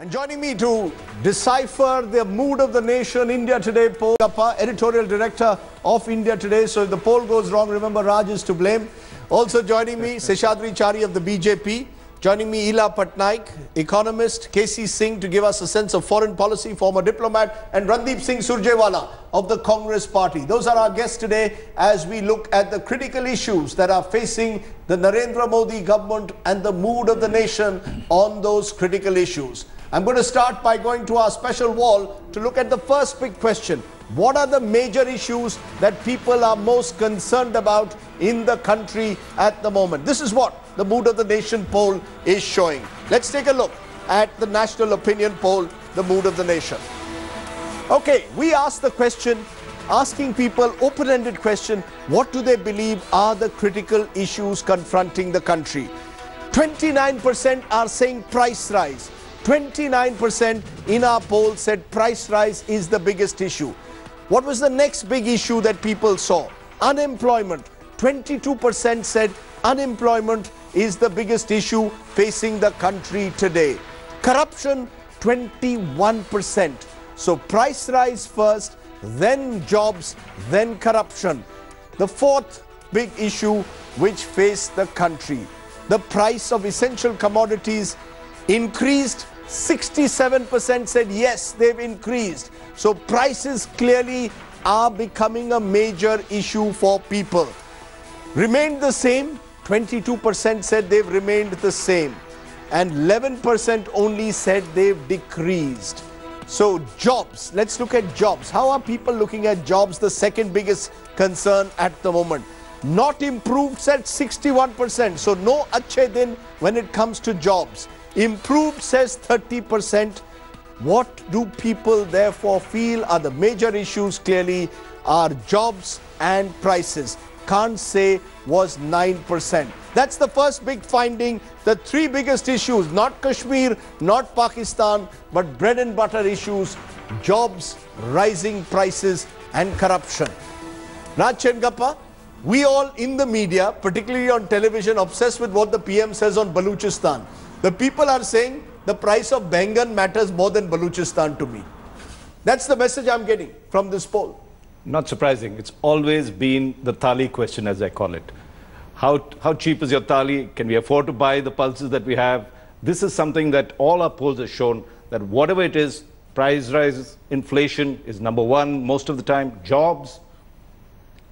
And joining me to decipher the mood of the nation, India Today poll, editorial director of India Today. So if the poll goes wrong, remember Raj is to blame. Also joining me, Seshadri Chari of the BJP. Joining me, Ila Patnaik, economist, KC Singh to give us a sense of foreign policy, former diplomat, and Rajdeep Singh Surjewala of the Congress Party. Those are our guests today as we look at the critical issues that are facing the Narendra Modi government and the mood of the nation on those critical issues. I'm going to start by going to our special wall to look at the first big question. What are the major issues that people are most concerned about in the country at the moment? This is what the Mood of the Nation poll is showing. Let's take a look at the National Opinion Poll, the Mood of the Nation. Okay, we asked the question, asking people, open-ended question, what do they believe are the critical issues confronting the country? 29% are saying price rise. 29% in our poll said price rise is the biggest issue. What was the next big issue that people saw? Unemployment. 22% said unemployment is the biggest issue facing the country today. Corruption, 21%. So price rise first, then jobs, then corruption. The fourth big issue which faced the country. The price of essential commodities increased. 67% said yes, they've increased. So prices clearly are becoming a major issue for people. Remained the same, 22% said they've remained the same. And 11% only said they've decreased. So jobs, let's look at jobs. How are people looking at jobs? The second biggest concern at the moment. Not improved said 61%. So no achhe din when it comes to jobs. Improved says 30%. What do people therefore feel are the major issues? Clearly are jobs and prices. Can't say was 9%. That's the first big finding. The three biggest issues, not Kashmir, not Pakistan, but bread and butter issues, jobs, rising prices and corruption. Raj Chengappa, we all in the media, particularly on television, obsessed with what the PM says on Baluchistan. The people are saying the price of Bengan matters more than Baluchistan to me. That's the message I'm getting from this poll. Not surprising. It's always been the thali question, as I call it. How cheap is your thali? Can we afford to buy the pulses that we have? This is something that all our polls have shown, that whatever it is, price rise, inflation is number one most of the time, jobs,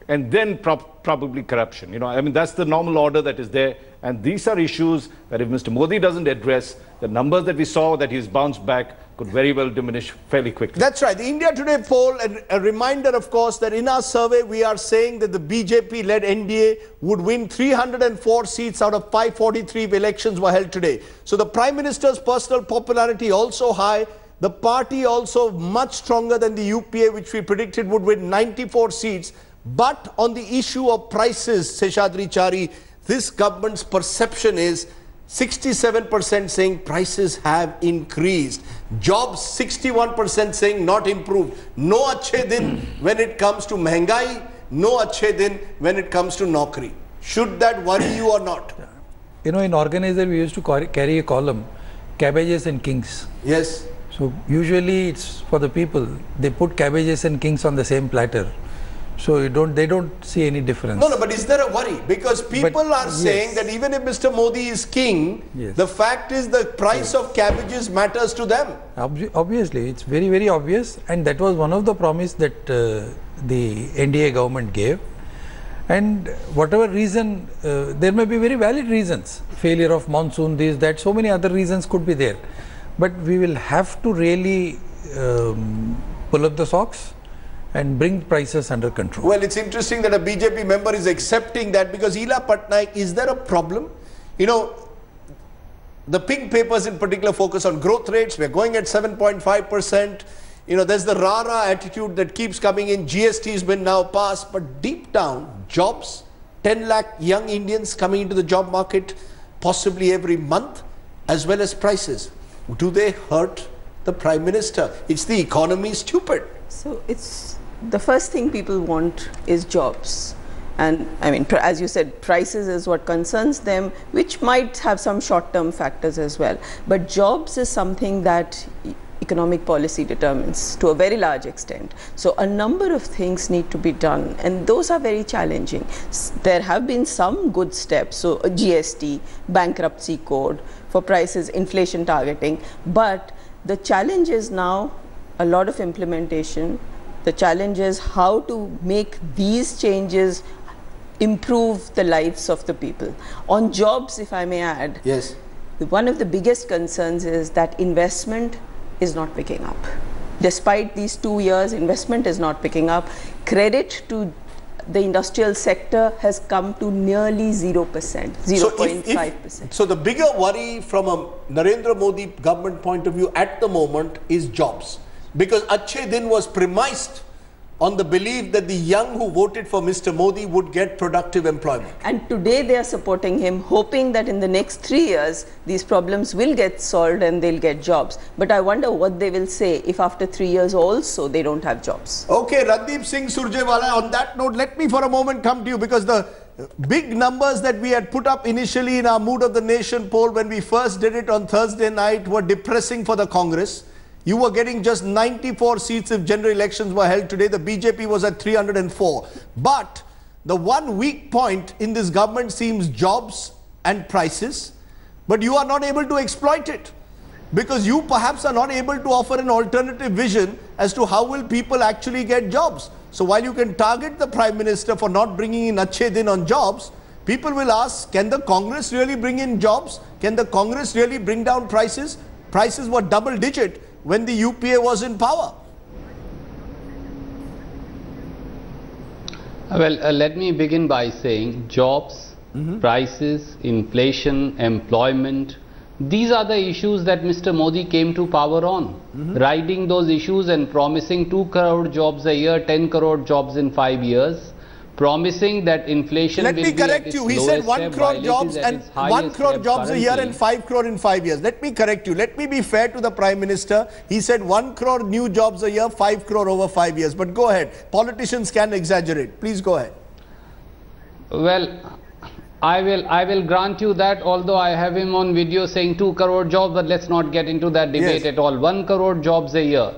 and then probably corruption. You know, I mean, that's the normal order that is there. And these are issues that if Mr. Modi doesn't address, the numbers that we saw that he's bounced back could very well diminish fairly quickly. That's right. The India Today poll, a reminder, of course, that in our survey, we are saying that the BJP-led NDA would win 304 seats out of 543 if elections were held today. So the Prime Minister's personal popularity also high. The party also much stronger than the UPA, which we predicted would win 94 seats. But on the issue of prices, Seshadri Chari, this government's perception is 67% saying prices have increased. Jobs, 61% saying not improved. No achhe din when it comes to mehengai, no achhe din when it comes to naukri. Should that worry you or not? You know, in Organizer, we used to carry a column, cabbages and kings. Yes. So usually it's for the people. They put cabbages and kings on the same platter. So they don't see any difference. No, but is there a worry? Because people are saying that even if Mr. Modi is king, the fact is the price of cabbages matters to them. Obviously, it's very, very obvious. And that was one of the promise that the NDA government gave. And whatever reason, there may be very valid reasons. Failure of monsoon, this, that, so many other reasons could be there. But we will have to really pull up the socks and bring prices under control. Well, it's interesting that a BJP member is accepting that, because Ila Patnaik, is there a problem? You know, the pink papers in particular focus on growth rates. We're going at 7.5%. You know, there's the rah-rah attitude that keeps coming in. GST has been now passed. But deep down, jobs, 10 lakh young Indians coming into the job market possibly every month, as well as prices. Do they hurt the Prime Minister? It's the economy, stupid. So it's the first thing people want is jobs. And I mean, as you said, prices is what concerns them, which might have some short-term factors as well. But jobs is something that economic policy determines to a very large extent. So a number of things need to be done, and those are very challenging. There have been some good steps, so a GST, bankruptcy code for prices, inflation targeting, but the challenge is now a lot of implementation. The challenge is how to make these changes improve the lives of the people. On jobs, if I may add, Yes. one of the biggest concerns is that investment is not picking up. Despite these 2 years, investment is not picking up. Credit to the industrial sector has come to nearly 0%, 0.5%. So the bigger worry from a Narendra Modi government point of view at the moment is jobs. Because Achhe Din was premised on the belief that the young who voted for Mr. Modi would get productive employment. And today they are supporting him, hoping that in the next 3 years, these problems will get solved and they'll get jobs. But I wonder what they will say if after 3 years also they don't have jobs. Okay, Rajdeep Singh Surjewala, on that note, let me for a moment come to you, because the big numbers that we had put up initially in our Mood of the Nation poll when we first did it on Thursday night were depressing for the Congress. You were getting just 94 seats if general elections were held today. The BJP was at 304. But the one weak point in this government seems jobs and prices. But you are not able to exploit it, because you perhaps are not able to offer an alternative vision as to how will people actually get jobs. So while you can target the Prime Minister for not bringing in Achhe Din on jobs, people will ask, can the Congress really bring in jobs? Can the Congress really bring down prices? Prices were double digit when the UPA was in power. Well, let me begin by saying jobs, prices, inflation, employment, these are the issues that Mr. Modi came to power on. Riding those issues and promising 2 crore jobs a year, 10 crore jobs in 5 years. Promising that inflation will be at its lowest. Let me correct you. He said 1 crore jobs and 1 crore jobs a year and 5 crore in 5 years. Let me correct you. Let me be fair to the Prime Minister. He said 1 crore new jobs a year, 5 crore over 5 years. But go ahead. Politicians can exaggerate. Please go ahead. Well, I will grant you that, although I have him on video saying 2 crore jobs, but let's not get into that debate at all. 1 crore jobs a year.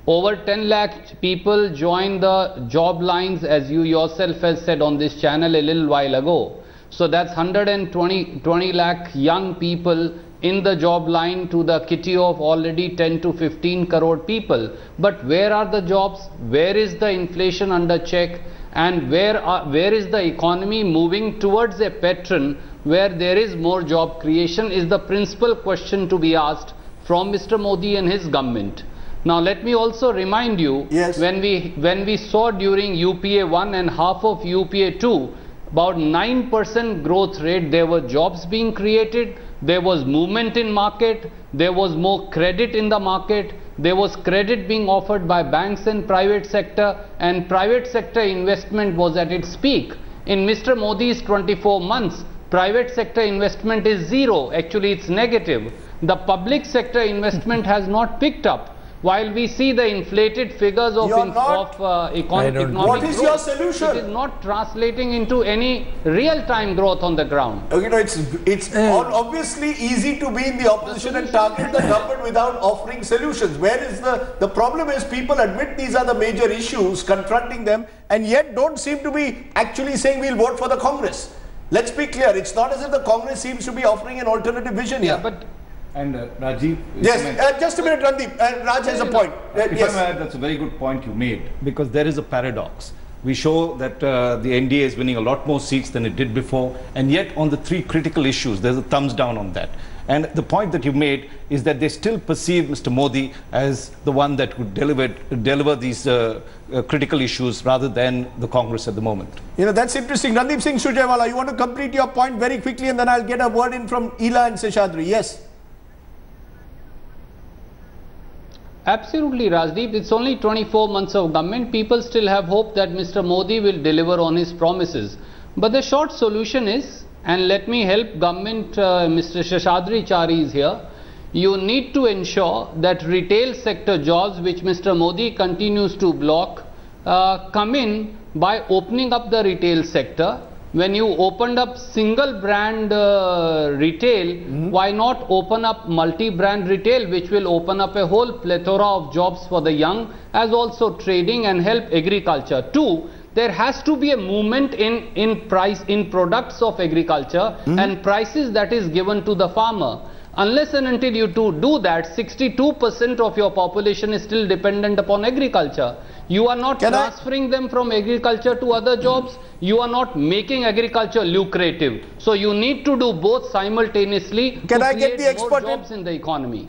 Over 10 lakh people joined the job lines, as you yourself has said on this channel a little while ago. So that's 120 lakh young people in the job line to the kitty of already 10 to 15 crore people. But where are the jobs? Where is the inflation under check? And where is the economy moving towards a pattern where there is more job creation is the principal question to be asked from Mr. Modi and his government. Now let me also remind you, when we saw during UPA 1 and half of UPA 2, about 9% growth rate, there were jobs being created, there was movement in market, there was more credit in the market, there was credit being offered by banks and private sector, and private sector investment was at its peak. In Mr. Modi's 24 months, private sector investment is zero, actually it's negative. The public sector investment has not picked up. While we see the inflated figures of economic What is growth, your solution? it is not translating into any real-time growth on the ground. You know, it's obviously easy to be in the opposition and target the government without offering solutions. Where is the problem is people admit these are the major issues confronting them and yet don't seem to be actually saying we'll vote for the Congress. Let's be clear, it's not as if the Congress seems to be offering an alternative vision here. And Rajdeep, yes, just a minute, Rajdeep. Raj has a point. If I may add, that's a very good point you made, because there is a paradox. We show that the NDA is winning a lot more seats than it did before, and yet on the 3 critical issues, there's a thumbs down on that. And the point that you made is that they still perceive Mr. Modi as the one that would deliver these critical issues rather than the Congress at the moment. You know, that's interesting. Rajdeep Singh Surjewala, you want to complete your point very quickly and then I'll get a word in from Ela and Seshadri. Yes. Absolutely, Rajdeep. It's only 24 months of government. People still have hope that Mr. Modi will deliver on his promises. But the short solution is, and let me help government, Mr. Seshadri Chari is here, you need to ensure that retail sector jobs, which Mr. Modi continues to block, come in by opening up the retail sector. When you opened up single brand retail, why not open up multi-brand retail, which will open up a whole plethora of jobs for the young, as also trading and help agriculture. Two, there has to be a movement in products of agriculture and prices that is given to the farmer. Unless and until you do that, 62% of your population is still dependent upon agriculture. You are not transferring them from agriculture to other jobs. You are not making agriculture lucrative. So you need to do both simultaneously to create more jobs in the economy.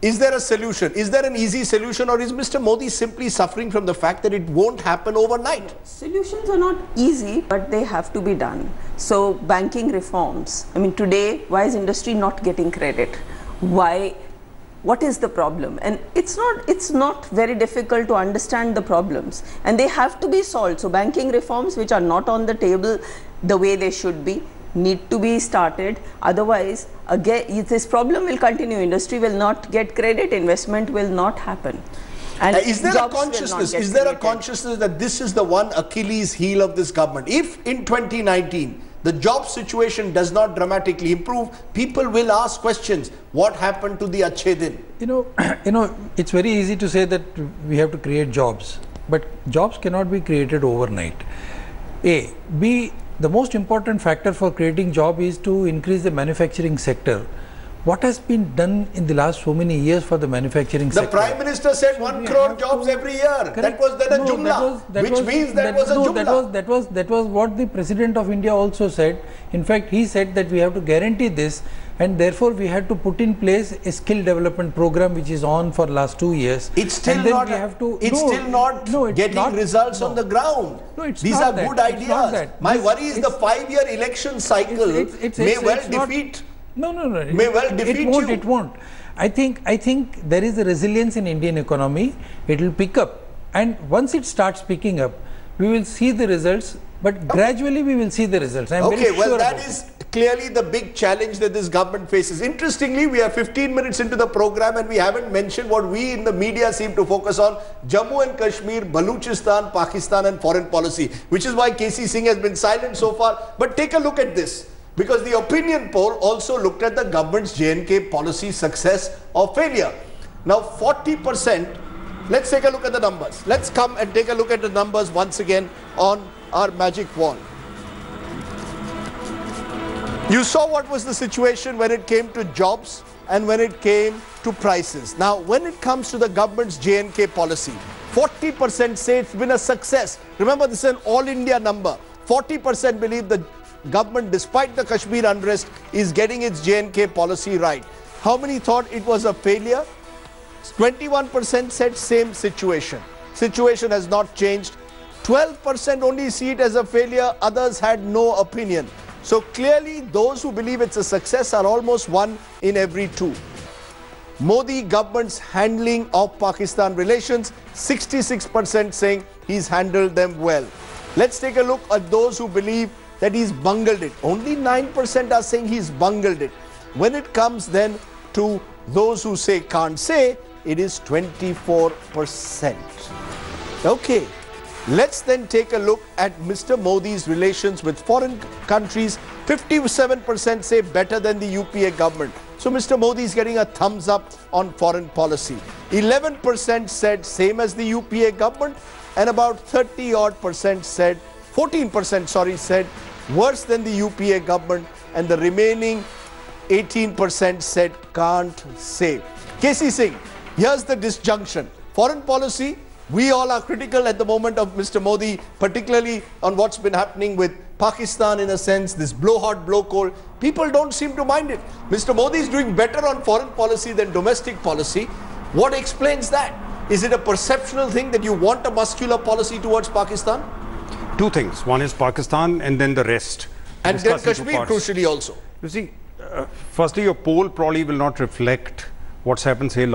Is there a solution? Is there an easy solution, or is Mr. Modi simply suffering from the fact that it won't happen overnight? Solutions are not easy, but they have to be done. So banking reforms. I mean, today, why is industry not getting credit? Why? What is the problem? And it's not very difficult to understand the problems, and they have to be solved. So banking reforms, which are not on the table the way they should be, need to be started. Otherwise, again, this problem will continue. Industry will not get credit, investment will not happen. And is there a consciousness? Is there a consciousness that this is the one Achilles heel of this government? If in 2019 the job situation does not dramatically improve, people will ask questions. What happened to the Achhe Din? It's very easy to say that we have to create jobs, but jobs cannot be created overnight. A. B. The most important factor for creating job is to increase the manufacturing sector. What has been done in the last so many years for the manufacturing sector? The Prime Minister said 1 crore jobs every year. Correct. That was then a jumla, which means that was a jumla. That was what the President of India also said. In fact, he said that we have to guarantee this, and therefore we had to put in place a skill development program which is on for last 2 years. It's still not. Getting results on the ground. No, These are good ideas. My worry is the 5-year election cycle may well defeat. May well defeat you. It won't. I think there is a resilience in Indian economy. It will pick up, and once it starts picking up, we will see the results. But gradually we will see the results. I am very sure well, that is clearly the big challenge that this government faces. Interestingly, we are 15 minutes into the program and we haven't mentioned what we in the media seem to focus on: Jammu and Kashmir, Baluchistan, Pakistan and foreign policy, which is why KC Singh has been silent so far. But take a look at this, because the opinion poll also looked at the government's J&K policy success or failure. Now 40%, let's take a look at the numbers. Let's come and take a look at the numbers once again on our magic wall. You saw what was the situation when it came to jobs and when it came to prices. Now, when it comes to the government's J&K policy, 40% say it's been a success. Remember, this is an all-India number. 40% believe the government, despite the Kashmir unrest, is getting its J&K policy right. How many thought it was a failure? 21% said same situation. Situation has not changed. 12% only see it as a failure, others had no opinion. So clearly those who believe it's a success are almost 1 in every 2. Modi government's handling of Pakistan relations, 66% saying he's handled them well. Let's take a look at those who believe that he's bungled it. Only 9% are saying he's bungled it. When it comes then to those who say can't say, it is 24%. Okay. Let's then take a look at Mr. Modi's relations with foreign countries. 57% say better than the UPA government. So Mr. Modi is getting a thumbs up on foreign policy. 11% said same as the UPA government, and about 14% said worse than the UPA government, and the remaining 18% said can't say. KC Singh, here's the disjunction. Foreign policy, we all are critical at the moment of Mr. Modi, particularly on what's been happening with Pakistan in a sense, this blow hot, blow cold. People don't seem to mind it. Mr. Modi is doing better on foreign policy than domestic policy. What explains that? Is it a perceptual thing that you want a muscular policy towards Pakistan? Two things. One is Pakistan and then the rest. And then Kashmir crucially also. You see, firstly, your poll probably will not reflect what's happened, say, in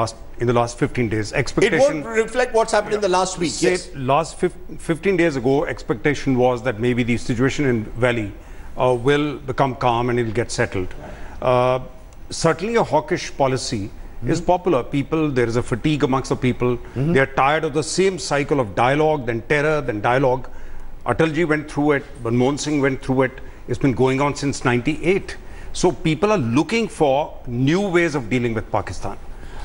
the last 15 days. Expectation, it won't reflect what's happened in the last week. Say, yes. Last 15 days ago, expectation was that maybe the situation in Valley will become calm and it will get settled. Certainly a hawkish policy is popular. There is a fatigue amongst the people. They are tired of the same cycle of dialogue, then terror, then dialogue. Atalji went through it, Manmohan Singh went through it. It's been going on since '98. So people are looking for new ways of dealing with Pakistan.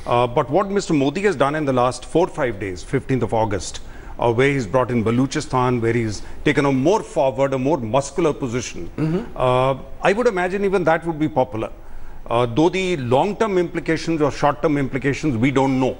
But what Mr. Modi has done in the last 4 or 5 days, 15th of August, where he's brought in Balochistan, where he's taken a more forward, a more muscular position, I would imagine even that would be popular. Though the long-term implications or short-term implications, we don't know.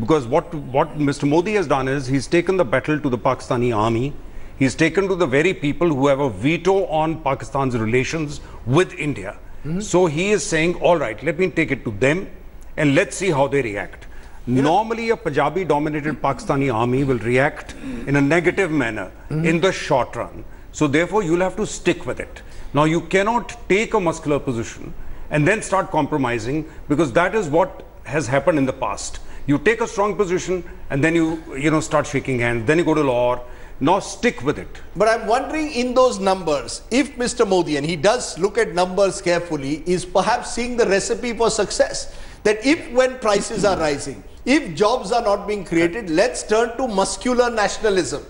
Because what Mr. Modi has done is he's taken the battle to the Pakistani army. He's taken to the very people who have a veto on Pakistan's relations with India. So he is saying, all right, let me take it to them and let's see how they react. Normally, a Punjabi-dominated Pakistani army will react in a negative manner in the short run. So therefore, you'll have to stick with it. Now, you cannot take a muscular position and then start compromising, because that is what has happened in the past. You take a strong position and then you start shaking hands, then you go to law. Now stick with it. But I'm wondering, in those numbers, if Mr. Modi, and he does look at numbers carefully, is perhaps seeing the recipe for success. That if when prices are rising, if jobs are not being created, let's turn to muscular nationalism.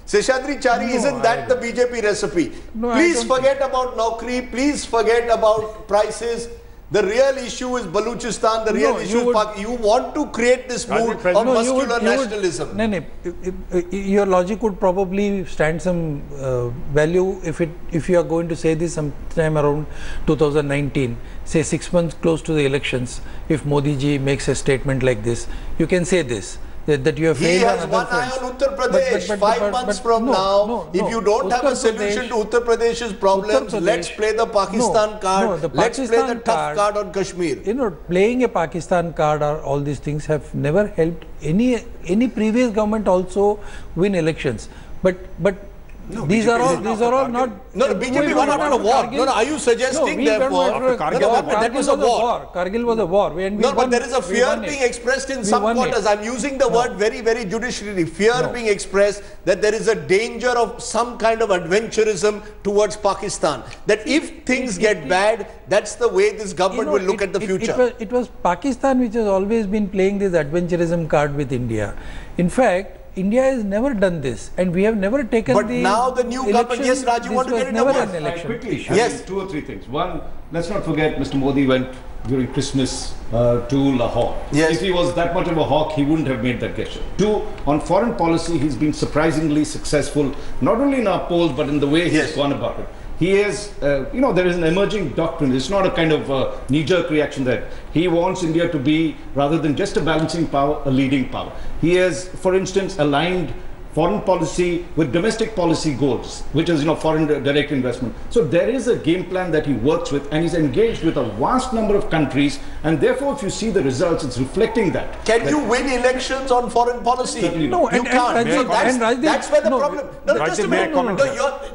Seshadri Chari, isn't that the BJP recipe? Please forget about Naukri, please forget about prices. The real issue is Balochistan, the real issue is Pakistan. You want to create this mood of muscular nationalism. Your logic would probably stand some value if you are going to say this sometime around 2019, say 6 months close to the elections. If Modi ji makes a statement like this, you can say this. That you have failed. He has one eye on Uttar Pradesh. 5 months from now, if you don't have a solution to Uttar Pradesh's problems, let's play the Pakistan card. Let's play the tough card on Kashmir. Playing a Pakistan card or all these things have never helped any previous government also win elections. But these are all not. No, the BJP won after a war. No, are you suggesting therefore that was a war? Kargil was a war. But there is a fear being expressed in some quarters. I'm using the word very, very judicially. Fear being expressed that there is a danger of some kind of adventurism towards Pakistan. That if things get bad, that's the way this government will look at the future. It was Pakistan which has always been playing this adventurism card with India. In fact, India has never done this, and we have never taken But now the new government, yes, Raj, you want to get it over? Quickly, yes. 2 or 3 things. One, let's not forget Mr. Modi went during Christmas to Lahore. Yes. If he was that much of a hawk, he wouldn't have made that gesture. 2, on foreign policy, he's been surprisingly successful, not only in our polls, but in the way he's gone about it. He is, there is an emerging doctrine. It's not a kind of knee-jerk reaction that he wants India to be, rather than just a balancing power, a leading power. He has, for instance, aligned foreign policy with domestic policy goals, which is, foreign direct investment. So there is a game plan that he works with, and he's engaged with a vast number of countries, and therefore, if you see the results, it's reflecting that. Can you win elections on foreign policy? No, you can't. That's where the problem.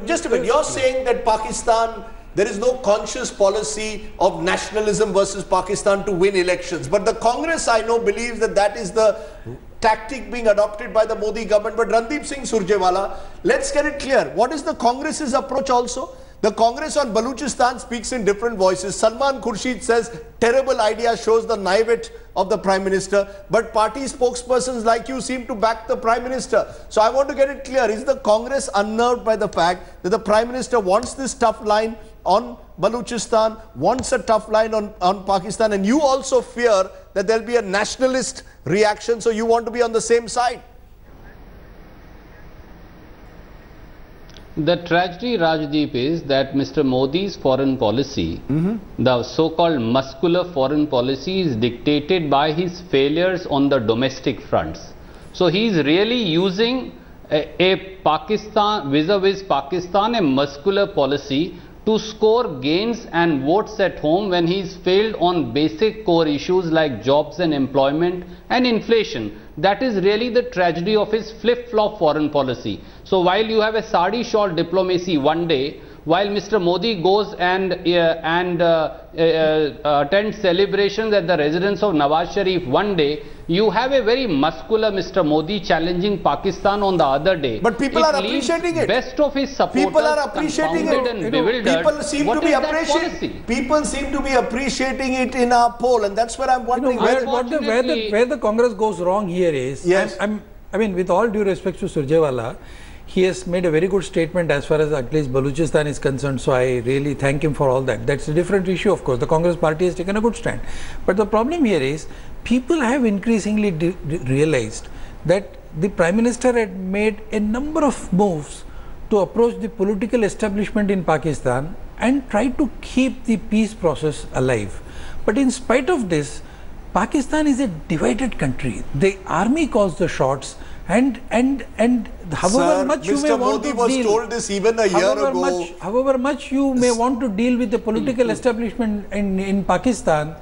Just a minute. You're saying that Pakistan, there is no conscious policy of nationalism versus Pakistan to win elections. But the Congress, I know, believes that is the tactic being adopted by the Modi government. But Rajdeep Singh Surjewala, let's get it clear. What is the Congress's approach also? The Congress on Balochistan speaks in different voices. Salman Khurshid says, terrible idea, shows the naivete of the Prime Minister. But party spokespersons like you seem to back the Prime Minister. So I want to get it clear. Is the Congress unnerved by the fact that the Prime Minister wants this tough line on Balochistan, wants a tough line on Pakistan, and you also fear that there'll be a nationalist reaction, so you want to be on the same side? The tragedy, Rajdeep, is that Mr. Modi's foreign policy, the so-called muscular foreign policy, is dictated by his failures on the domestic fronts. So he is really using a Pakistan, vis-a-vis Pakistan, a muscular policy to score gains and votes at home when he's failed on basic core issues like jobs and employment and inflation. That is really the tragedy of his flip-flop foreign policy. So while you have a sari shawl diplomacy one day, while Mr. Modi goes and attends celebrations at the residence of Nawaz Sharif one day, you have a very muscular Mr. Modi challenging Pakistan on the other day. But people are appreciating it. Best of his supporters people are appreciating it. And bewildered. People seem to be appreciating. People seem to be appreciating it in our poll, and that's where I'm wondering where the Congress goes wrong here is. Yes. I mean, with all due respect to Surjewala, he has made a very good statement as far as at least Balochistan is concerned, so I really thank him for all that. That's a different issue, of course. The Congress party has taken a good stand. But the problem here is, people have increasingly realized that the Prime Minister had made a number of moves to approach the political establishment in Pakistan and try to keep the peace process alive. But in spite of this, Pakistan is a divided country. The army calls the shots, and however much you may want to deal, Mr. Modi was told this even a year ago. However much you may want to deal with the political establishment in Pakistan,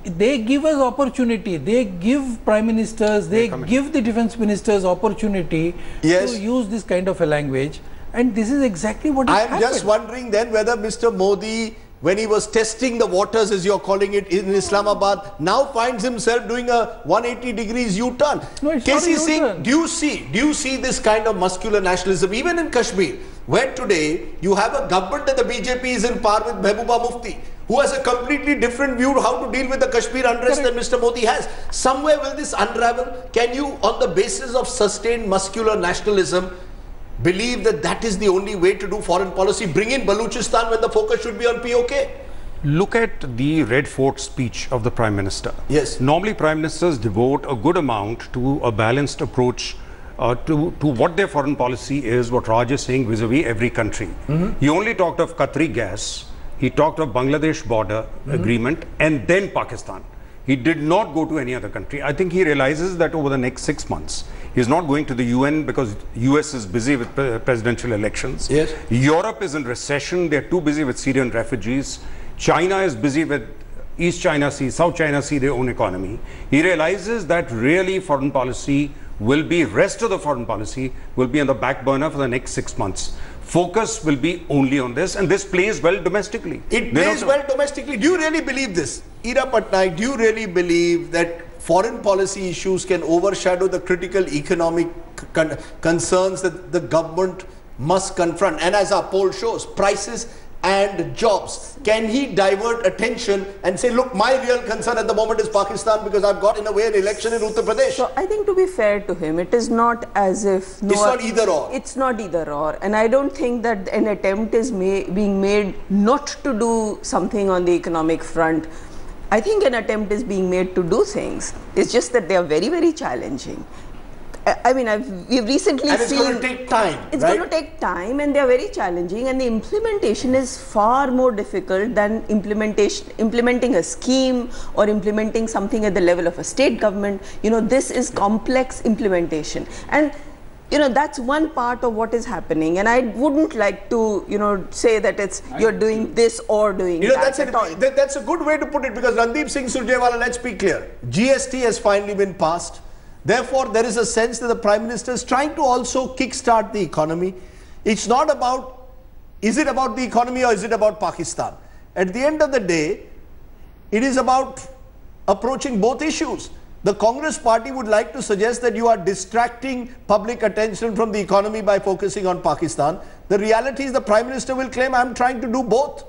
they give us opportunity. They give prime ministers, they give the defense ministers opportunity to use this kind of a language, and this is exactly what has happened. I'm just wondering then whether Mr. Modi, when he was testing the waters, as you're calling it, in Islamabad, now finds himself doing a 180 degrees U-turn. No, it's not a U-turn. Do you see this kind of muscular nationalism even in Kashmir, where today you have a government that the BJP is in par with Mehbooba Mufti, who has a completely different view how to deal with the Kashmir unrest than Mr. Modi has. Somewhere will this unravel? Can you, on the basis of sustained muscular nationalism, believe that that is the only way to do foreign policy? Bring in Balochistan when the focus should be on POK? Look at the Red Fort speech of the Prime Minister. Yes. Normally, Prime Ministers devote a good amount to a balanced approach to what their foreign policy is, what Raj is saying vis-a-vis every country. He only talked of Qatari gas, he talked of Bangladesh border agreement, and then Pakistan. He did not go to any other country. I think he realizes that over the next 6 months, he is not going to the UN because US is busy with presidential elections. Yes. Europe is in recession. They're too busy with Syrian refugees. China is busy with East China Sea, South China Sea, their own economy. He realizes that really foreign policy will be, rest of the foreign policy will be on the back burner for the next 6 months. Focus will be only on this, and this plays well domestically. It plays well domestically. Do you really believe this? Ira Patnaik, do you really believe that foreign policy issues can overshadow the critical economic concerns that the government must confront? And as our poll shows, prices and jobs. Can he divert attention and say, look, my real concern at the moment is Pakistan because I've got in a way an election in Uttar Pradesh? So I think, to be fair to him, it is not as if... it's not either or. It's not either or. And I don't think that an attempt is being made not to do something on the economic front. I think an attempt is being made to do things. It's just that they are very, very challenging. I mean, we've recently and it's seen... going to take time, It's going to take time, and they are very challenging, and the implementation is far more difficult than implementing a scheme or implementing something at the level of a state government. You know, this is complex implementation. And you know, that's one part of what is happening, and I wouldn't like to, you know, say that it's you're doing this or doing that. That's a good way to put it, because Rajdeep Singh Surjewala, let's be clear, GST has finally been passed. Therefore, there is a sense that the Prime Minister is trying to also kickstart the economy. It's not about, is it about the economy or is it about Pakistan? At the end of the day, it is about approaching both issues. The Congress party would like to suggest that you are distracting public attention from the economy by focusing on Pakistan. The reality is the Prime Minister will claim, I'm trying to do both.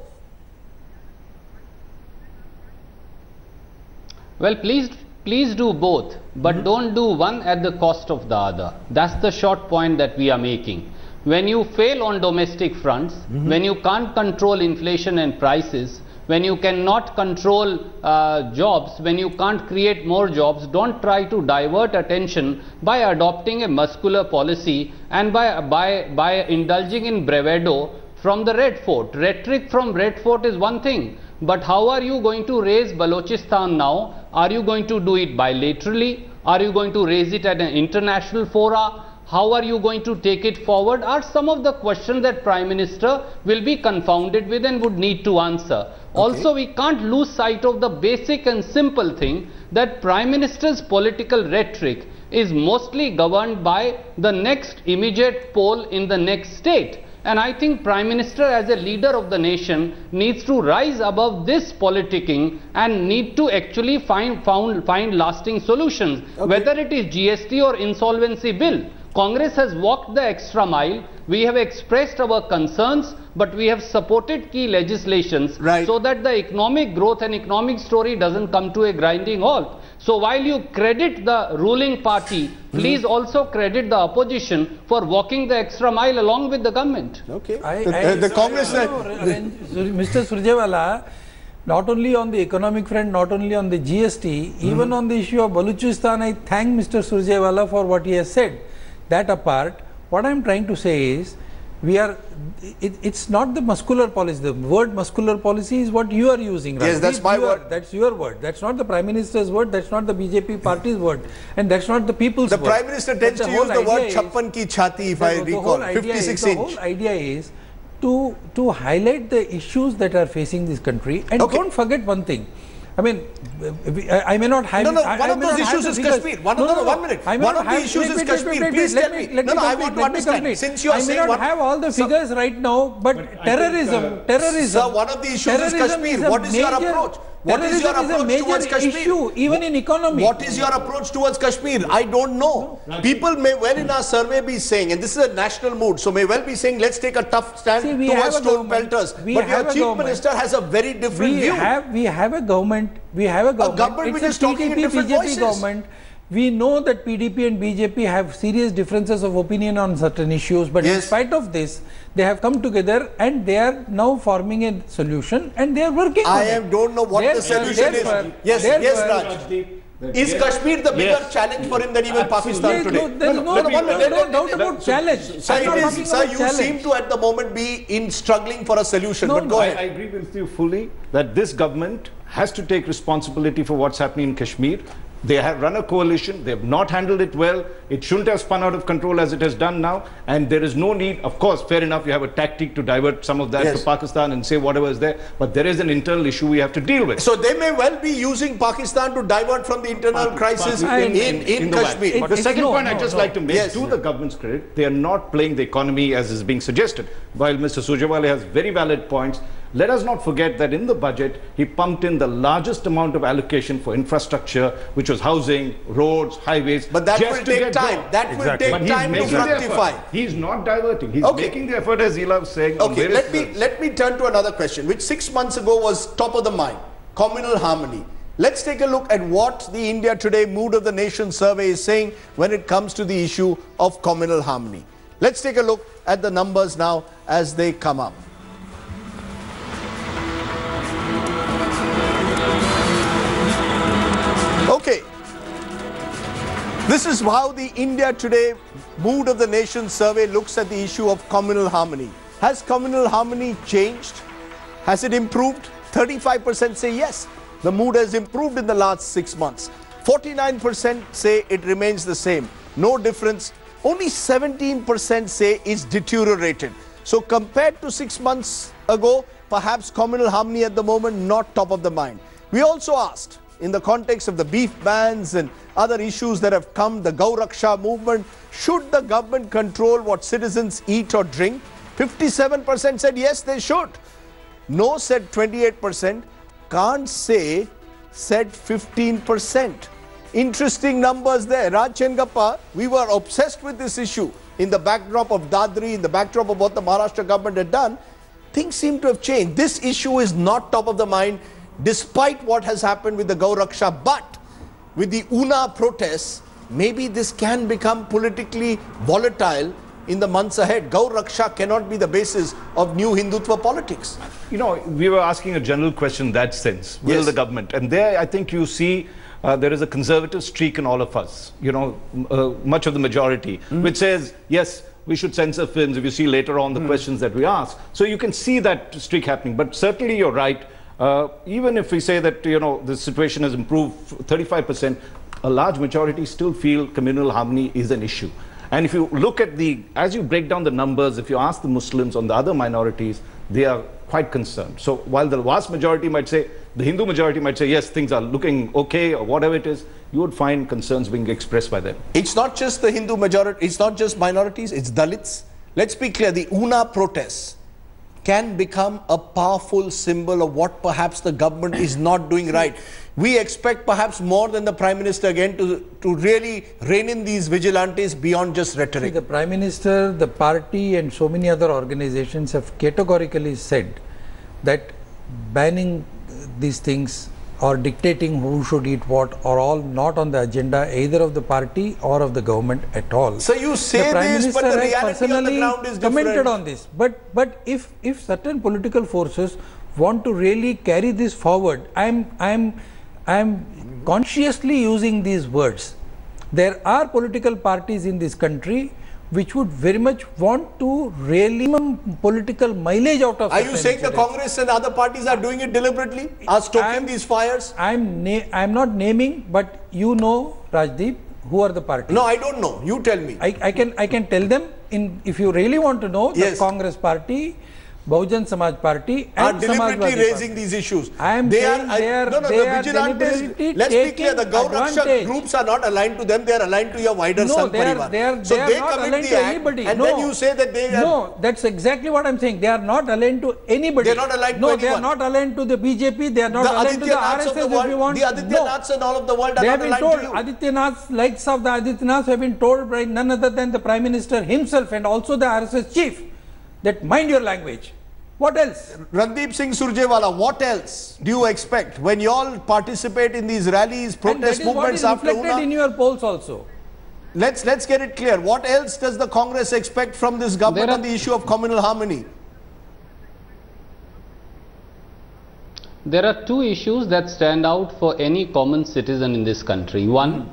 Well, please do both, but don't do one at the cost of the other. That's the short point that we are making. When you fail on domestic fronts, when you can't control inflation and prices, when you cannot control jobs, when you can't create more jobs, don't try to divert attention by adopting a muscular policy and by indulging in bravado from the Red Fort. Rhetoric from Red Fort is one thing, but how are you going to raise Balochistan now? Are you going to do it bilaterally? Are you going to raise it at an international fora? How are you going to take it forward? Are some of the questions that Prime Minister will be confounded with and would need to answer. Okay. Also, we can't lose sight of the basic and simple thing that Prime Minister's political rhetoric is mostly governed by the next immediate poll in the next state. And I think Prime Minister as a leader of the nation needs to rise above this politicking and need to actually find lasting solutions, whether it is GST or insolvency bill. Congress has walked the extra mile. We have expressed our concerns, but we have supported key legislations so that the economic growth and economic story doesn't come to a grinding halt. So while you credit the ruling party, please also credit the opposition for walking the extra mile along with the government. The Congress... Mr. Surjewala, not only on the economic front, not only on the GST, even on the issue of Baluchistan, I thank Mr. Surjewala for what he has said. That apart, what I am trying to say is, it's not the muscular policy. The word muscular policy is what you are using. Right? Yes, that's my word. That's your word. That's not the Prime Minister's word. That's not the BJP party's word. And that's not the people's word. The Prime Minister tends to use the word chappan ki chhati, if I recall, 56 inch. The whole idea is to highlight the issues that are facing this country. And don't forget one thing. I mean, I may not have... one of those issues is Kashmir. One minute. One of the issues is Kashmir. Please tell me. I want to understand. Since you are saying... I may not have all the figures right now, but terrorism... Sir, one of the issues is Kashmir. What is your approach? What is your approach towards Kashmir? Issue, even in economy. What is your approach towards Kashmir? I don't know. People may well in our survey be saying, and this is a national mood, so may well be saying, let's take a tough stand towards stone pelters. But your chief minister has a very different view. We have a government. A government which is talking in different voices. Government. We know that PDP and BJP have serious differences of opinion on certain issues, but in spite of this, they have come together and they are now forming a solution and they are working on it. I don't know what the solution is. Yes, Raj. Is Kashmir the bigger challenge for him than even Pakistan today? There is no doubt about challenge. Sir, you seem to at the moment be struggling for a solution, but go ahead. I agree with you fully that this government has to take responsibility for what's happening in Kashmir. They have run a coalition, they have not handled it well, it shouldn't have spun out of control as it has done now, and there is no need, of course, fair enough, you have a tactic to divert some of that to Pakistan and say whatever is there, but there is an internal issue we have to deal with. So they may well be using Pakistan to divert from the internal crisis in Kashmir. But the second point I'd just like to make, to the government's credit, they are not playing the economy as is being suggested. While Mr. Surjewala has very valid points, let us not forget that in the budget, he pumped in the largest amount of allocation for infrastructure, which was housing, roads, highways. But that will take time. That will take time to fructify. He's not diverting. He's making the effort, as he loves saying. Okay, let me turn to another question, which 6 months ago was top of the mind. Communal harmony. Let's take a look at what the India Today Mood of the Nation survey is saying when it comes to the issue of communal harmony. Let's take a look at the numbers now as they come up. Okay, this is how the India Today Mood of the Nation survey looks at the issue of communal harmony. Has communal harmony changed? Has it improved? 35% say yes, the mood has improved in the last 6 months. 49% say it remains the same, no difference. Only 17% say it's deteriorated. So compared to 6 months ago, perhaps communal harmony at the moment not top of the mind. We also asked, in the context of the beef bans and other issues that have come, the Gau Raksha movement, should the government control what citizens eat or drink? 57% said yes, they should. No said 28%. Can't say said 15%. Interesting numbers there. Raj Chengappa, we were obsessed with this issue in the backdrop of Dadri, in the backdrop of what the Maharashtra government had done. Things seem to have changed. This issue is not top of the mind, despite what has happened with the Gau Raksha, but with the Una protests, maybe this can become politically volatile in the months ahead. Gau Raksha cannot be the basis of new Hindutva politics. You know, we were asking a general question in that sense. Will the government? And there I think you see there is a conservative streak in all of us, you know, much of the majority, which says, yes, we should censor films, if you see later on the questions that we ask. So you can see that streak happening. But certainly you're right. Even if we say that, you know, the situation has improved 35%, a large majority still feel communal harmony is an issue. And if you look at as you break down the numbers, if you ask the Muslims on the other minorities, they are quite concerned. So while the vast majority might say, the Hindu majority might say, yes, things are looking okay or whatever it is, you would find concerns being expressed by them. It's not just the Hindu majority, it's not just minorities, it's Dalits. let's be clear, the Una protests can become a powerful symbol of what perhaps the government is not doing right. We expect perhaps more than the Prime Minister again to really rein in these vigilantes beyond just rhetoric. See, the Prime Minister, the party and so many other organizations have categorically said that banning these things or dictating who should eat what are all not on the agenda either of the party or of the government at all. So you say this, but the reality on the ground is different. Commented on this, but if certain political forces want to really carry this forward, I'm consciously using these words. There are political parties in this country which would very much want to really political mileage out of. Are you saying the Congress and other parties are doing it deliberately? Are stoking these fires? I'm not naming, but you know, Rajdeep, who are the parties? No, I don't know. You tell me. I can tell them. If you really want to know, the Congress Party, Bahujan Samaj Party are deliberately raising these issues. They are the vigilantes, let's be clear, the Govt groups are not aligned to them, they are aligned to your wider Sangh Parivar. So they not aligned to anybody. And then you say that they are... No, that's exactly what I'm saying. They are not aligned to anybody. They are not aligned to anyone. No, they are not aligned to the BJP, they are not aligned to the RSS if you want. The Aditya Naths and all of the world are not aligned to you. Aditya Naths, likes of the Aditya Naths have been told by none other than the Prime Minister himself and also the RSS chief that mind your language. What else? Randeep Singh Surjewala, what else do you expect when you all participate in these rallies, protest movements after Una? Reflected in your polls also. Let's get it clear. What else does the Congress expect from this government on the issue of communal harmony? There are two issues that stand out for any common citizen in this country. One,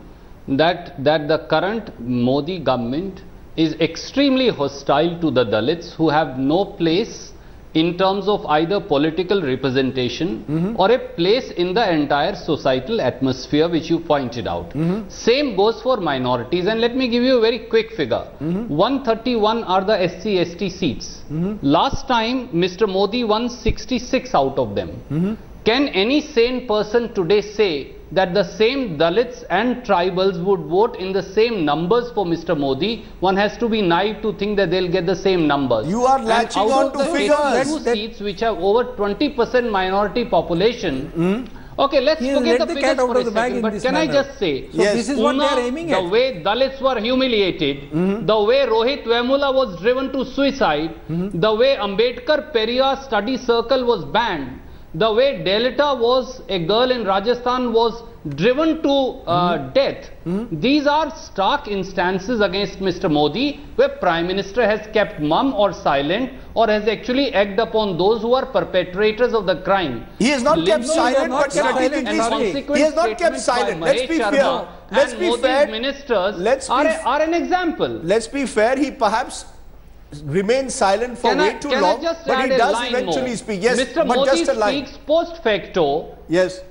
that the current Modi government is extremely hostile to the Dalits who have no place in terms of either political representation or a place in the entire societal atmosphere which you pointed out. Same goes for minorities, and let me give you a very quick figure. 131 are the SC/ST seats. Last time Mr. Modi won 66 out of them. Can any sane person today say that the same Dalits and tribals would vote in the same numbers for Mr. Modi? One has to be naive to think that they'll get the same numbers. You are latching on to figures. Two seats which have over 20% minority population. Okay, let's forget the figures for a second, but can I just say, this is what they are aiming at. The way Dalits were humiliated, the way Rohith Vemula was driven to suicide, the way Ambedkar Periyar study circle was banned, the way Delita was, a girl in Rajasthan, was driven to death. These are stark instances against Mr. Modi, where Prime Minister has kept mum or silent, or has actually egged upon those who are perpetrators of the crime. He has not kept silent, but strategically he has not kept silent. Let's be fair. Let's be fair. Ministers are an example. Let's be fair. He perhaps remains silent for way too long, but he does eventually speak. Yes, Mr. but Modi just a line. speaks post facto. Yes.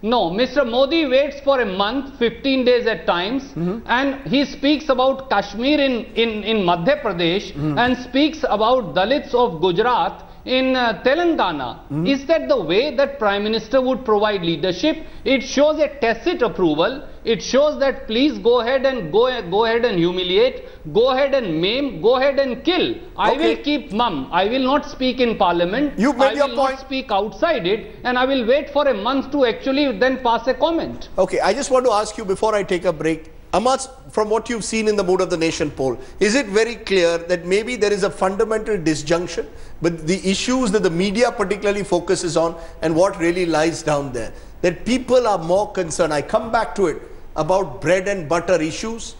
No, Mr. Modi waits for a month, 15 days at times, and he speaks about Kashmir in Madhya Pradesh and speaks about Dalits of Gujarat in Telangana. Is that the way that Prime Minister would provide leadership? It shows a tacit approval. It shows that please go ahead and humiliate, go ahead and maim, go ahead and kill. I will keep mum. I will not speak in parliament. You made your point. I will not speak outside it, and I will wait for a month to actually then pass a comment. Okay, I just want to ask you before I take a break. Amas, from what you've seen in the Mood of the Nation poll, is it very clear that maybe there is a fundamental disjunction with the issues that the media particularly focuses on and what really lies down there? That people are more concerned, I come back to it, about bread and butter issues,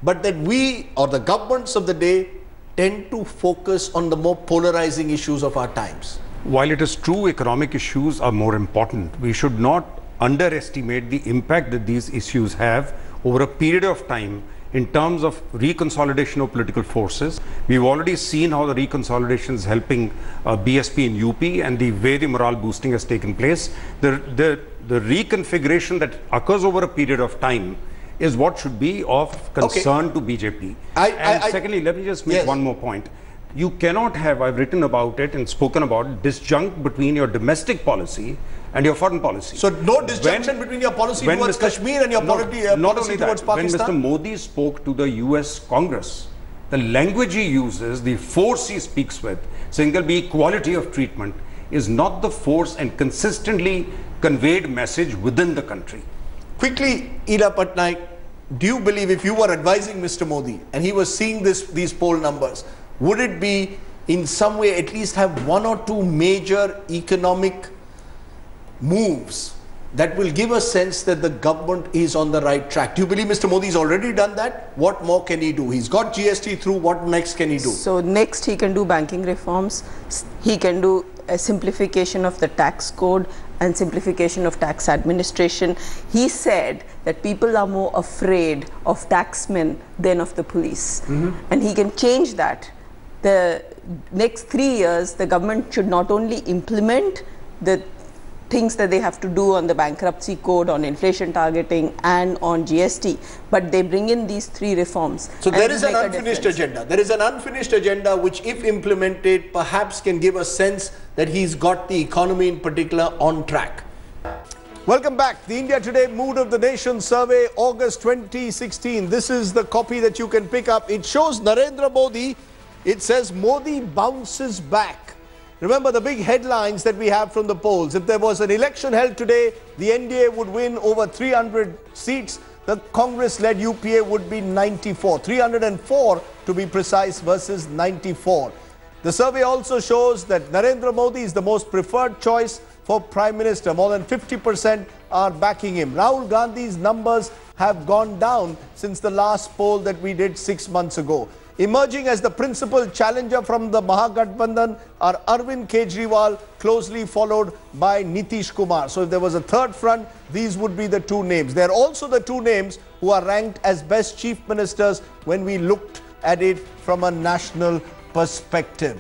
but that we or the governments of the day tend to focus on the more polarizing issues of our times. While it is true economic issues are more important, we should not underestimate the impact that these issues have over a period of time in terms of reconsolidation of political forces. We've already seen how the reconsolidation is helping BSP in UP and the way the morale boosting has taken place. The reconfiguration that occurs over a period of time is what should be of concern to BJP. Secondly, let me just make one more point. You cannot have, I've written about it and spoken about, disjunct between your domestic policy and your foreign policy. So no disjunction between your policy towards Kashmir and your policy towards Pakistan? When Mr. Modi spoke to the US Congress, the language he uses, the force he speaks with, saying there'll be equality of treatment, is not the force and consistently conveyed message within the country. Quickly, Ida Patnaik, do you believe if you were advising Mr. Modi and he was seeing these poll numbers, would it be in some way at least have one or two major economic moves that will give a sense that the government is on the right track? Do you believe Mr. Modi has already done that? What more can he do? He's got GST through. What next can he do? So next he can do banking reforms. He can do a simplification of the tax code and simplification of tax administration. He said that people are more afraid of taxmen than of the police. And he can change that. The next 3 years, the government should not only implement the things that they have to do on the bankruptcy code, on inflation targeting and on GST, but they bring in these 3 reforms. So there is an unfinished agenda. There is an unfinished agenda which, if implemented, perhaps can give a sense that he's got the economy in particular on track. Welcome back. The India Today Mood of the Nation survey, August 2016. This is the copy that you can pick up. It shows Narendra Modi. It says Modi bounces back. Remember the big headlines that we have from the polls. If there was an election held today, the NDA would win over 300 seats. The Congress-led UPA would be 94. 304 to be precise versus 94. The survey also shows that Narendra Modi is the most preferred choice for Prime Minister. More than 50% are backing him. Rahul Gandhi's numbers have gone down since the last poll that we did 6 months ago. Emerging as the principal challenger from the Mahagathbandhan are Arvind Kejriwal, closely followed by Nitish Kumar. So if there was a third front, these would be the 2 names. They are also the 2 names who are ranked as best chief ministers when we looked at it from a national perspective.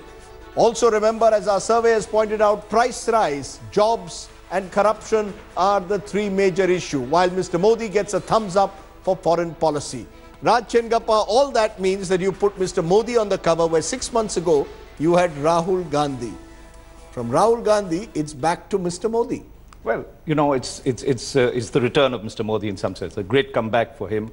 Also remember, as our survey has pointed out, price rise, jobs and corruption are the 3 major issues, while Mr. Modi gets a thumbs up for foreign policy. Raj Chengappa, all that means that you put Mr. Modi on the cover, where 6 months ago you had Rahul Gandhi. From Rahul Gandhi, it's back to Mr. Modi. Well, you know, it's the return of Mr. Modi in some sense, a great comeback for him.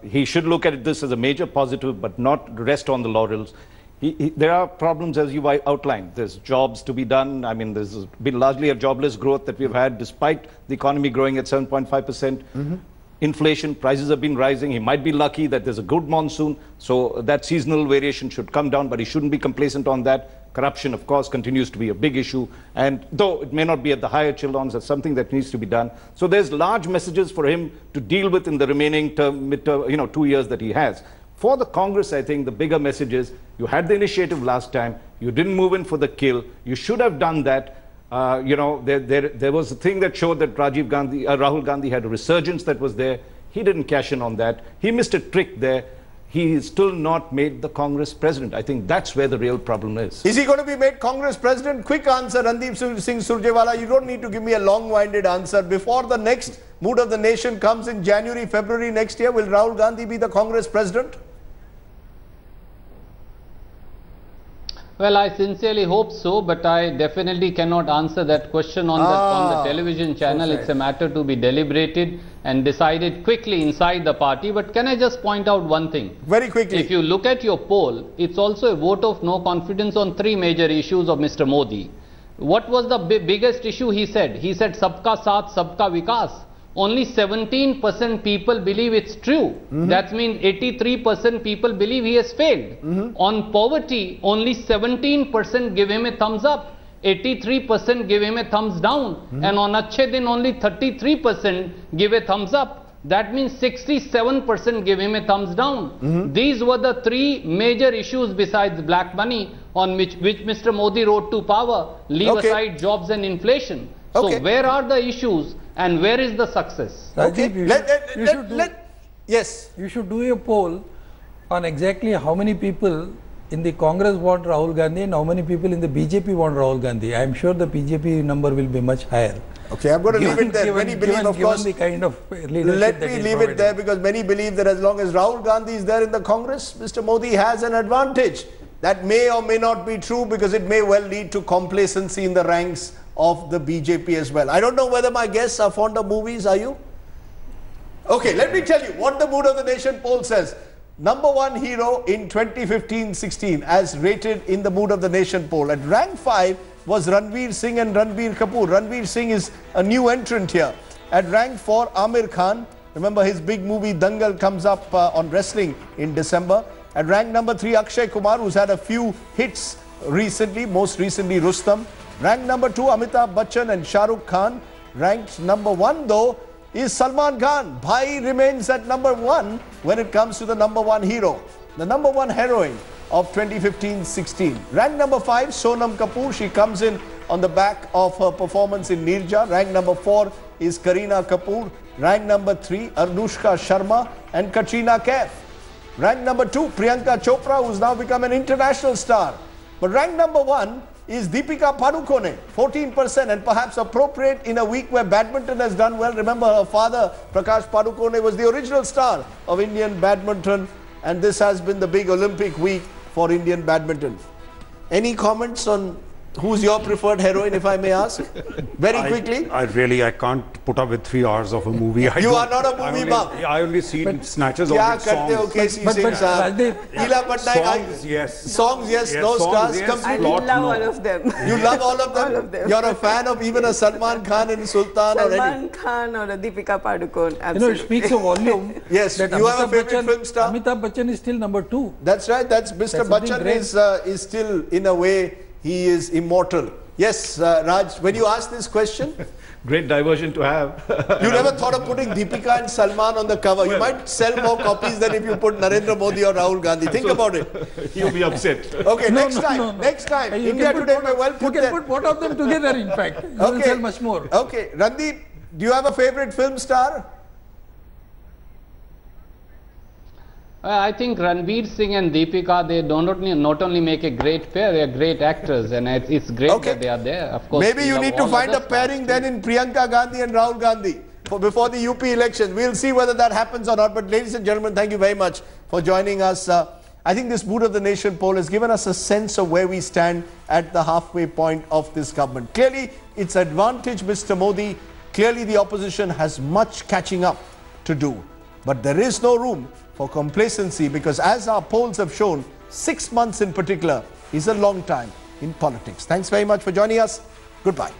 He should look at this as a major positive, but not rest on the laurels. There are problems, as you outlined. There's jobs to be done. I mean, there's been largely a jobless growth that we've had, despite the economy growing at 7.5%. Inflation, prices have been rising. He might be lucky that there's a good monsoon, so that seasonal variation should come down, but he shouldn't be complacent on that. Corruption, of course, continues to be a big issue, and though it may not be at the higher echelons, that's something that needs to be done. So there's large messages for him to deal with in the remaining term, 2 years that he has. For the Congress, I think the bigger message is, you had the initiative last time, you didn't move in for the kill, you should have done that. There was a thing that showed that Rahul Gandhi had a resurgence that was there. He didn't cash in on that. He missed a trick there. He is still not made the Congress president. I think that's where the real problem is. Is he going to be made Congress president? Quick answer, Randeep Singh Surjewala. You don't need to give me a long-winded answer. Before the next Mood of the Nation comes in January, February next year, will Rahul Gandhi be the Congress president? Well, I sincerely hope so, but I definitely cannot answer that question on the television channel. It's a matter to be deliberated and decided quickly inside the party. But can I just point out one thing? Very quickly. If you look at your poll, it's also a vote of no confidence on 3 major issues of Mr. Modi. What was the biggest issue he said? He said, Sabka Saath, Sabka Vikas. Only 17% people believe it's true. That means 83% people believe he has failed. On poverty, only 17% give him a thumbs up. 83% give him a thumbs down. And on Achhe Din, only 33% give a thumbs up. That means 67% give him a thumbs down. These were the 3 major issues besides black money on which Mr. Modi rode to power. Leave aside jobs and inflation. So where are the issues and where is the success? Rajdeep, yes. You should do a poll on exactly how many people in the Congress want Rahul Gandhi and how many people in the BJP want Rahul Gandhi. I am sure the BJP number will be much higher. Okay, I'm going to leave it there. Many believe, of course, the kind of let me leave it there, because many believe that as long as Rahul Gandhi is there in the Congress, Mr. Modi has an advantage. That may or may not be true, because it may well lead to complacency in the ranks of the BJP as well. I don't know whether my guests are fond of movies. Are you? Okay, let me tell you what the Mood of the Nation poll says. number one hero in 2015-16 as rated in the Mood of the Nation poll. At rank 5 was Ranveer Singh and Ranbir Kapoor. Ranveer Singh is a new entrant here. At rank 4, Amir Khan. Remember his big movie Dangal comes up on wrestling in December. At rank number 3, Akshay Kumar, who's had a few hits recently, most recently Rustam. Rank number 2, Amitabh Bachchan and Shah Rukh Khan. Ranked number 1 though is Salman Khan. Bhai remains at number 1 when it comes to the number 1 hero. The number 1 heroine of 2015-16. Rank number 5, Sonam Kapoor. She comes in on the back of her performance in Nirja. Rank number 4 is Kareena Kapoor. Rank number 3, Anushka Sharma and Katrina Kaif. Rank number 2, Priyanka Chopra, who's now become an international star. But rank number 1 is Deepika Padukone, 14%, and perhaps appropriate in a week where badminton has done well. Remember, her father, Prakash Padukone, was the original star of Indian badminton, and this has been the big Olympic week for Indian badminton. Any comments on who's your preferred heroine, if I may ask? Very quickly. I can't put up with 3 hours of a movie. You are not a movie buff. I only see snatches of it. Songs, yes. Songs, yes. No stars. Yes. I love all of them. You love all of them? All of them. You're a fan of even a Salman Khan and Sultan or any? Salman Khan or a Deepika Padukone. Absolutely. You know, it speaks of volume. Yes. That You have a favorite film star? Amitabh Bachchan is still number 2. That's right. That's Mr. Bachchan is still, in a way, he is immortal. Yes, Raj, when you asked this question, Great diversion to have. you never thought of putting Deepika and Salman on the cover. You might sell more copies than if you put Narendra Modi or Rahul Gandhi. Think about it. He'll be upset. Okay, next time. India Today may well put You can put both of them together, in fact. You will sell much more. Okay, Randeep, do you have a favorite film star? I think Ranveer Singh and Deepika, they not only make a great pair, they are great actors, and it's great that they are there. Of course, maybe you need to find a pairing then in Priyanka Gandhi and Rahul Gandhi before the UP elections. We'll see whether that happens or not. But ladies and gentlemen, thank you very much for joining us. I think this Mood of the Nation poll has given us a sense of where we stand at the halfway point of this government. Clearly, it's advantage Mr. Modi. Clearly, the opposition has much catching up to do. But there is no room for complacency, because as our polls have shown, 6 months in particular is a long time in politics. Thanks very much for joining us. Goodbye.